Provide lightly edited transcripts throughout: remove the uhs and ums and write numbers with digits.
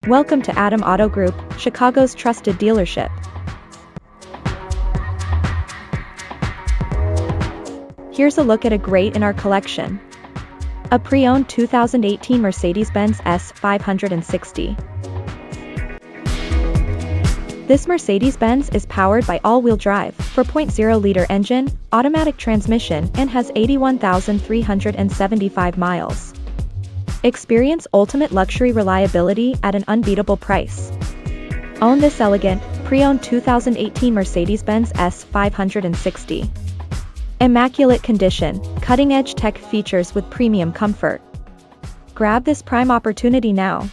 Welcome to Adam Auto Group, Chicago's trusted dealership. Here's a look at a great in our collection. A pre-owned 2018 Mercedes-Benz S560. This Mercedes-Benz is powered by all-wheel drive, 4.0-liter engine, automatic transmission, and has 81,375 miles. Experience ultimate luxury reliability at an unbeatable price. Own this elegant, pre-owned 2018 Mercedes-Benz S560. Immaculate condition, cutting-edge tech features with premium comfort. Grab this prime opportunity now.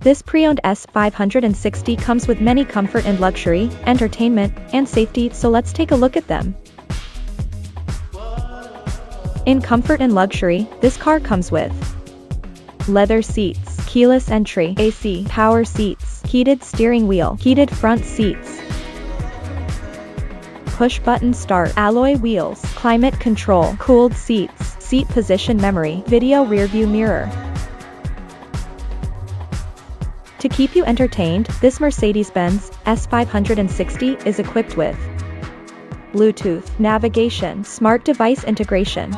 This pre-owned S560 comes with many comfort and luxury, entertainment, and safety, so let's take a look at them. In comfort and luxury, this car comes with leather seats, keyless entry, AC, power seats, heated steering wheel, heated front seats, push-button start, alloy wheels, climate control, cooled seats, seat position memory, video rearview mirror. To keep you entertained, this Mercedes-Benz S560 is equipped with Bluetooth, navigation, smart device integration.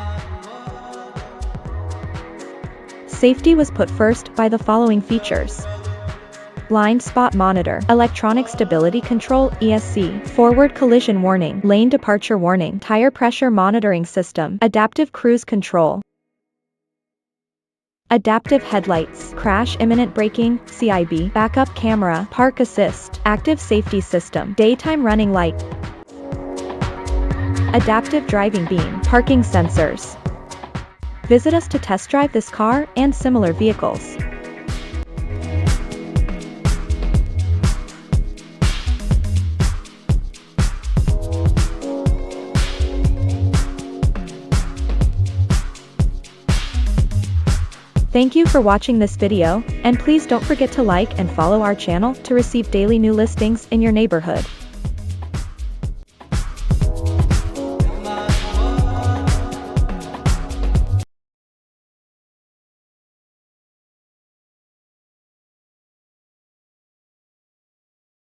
Safety was put first by the following features: blind spot monitor, electronic stability control ESC, forward collision warning, lane departure warning, tire pressure monitoring system, adaptive cruise control, adaptive headlights, crash imminent braking, CIB, backup camera, park assist, active safety system, daytime running light, adaptive driving beam, parking sensors. Visit us to test drive this car and similar vehicles. Thank you for watching this video, and please don't forget to like and follow our channel to receive daily new listings in your neighborhood.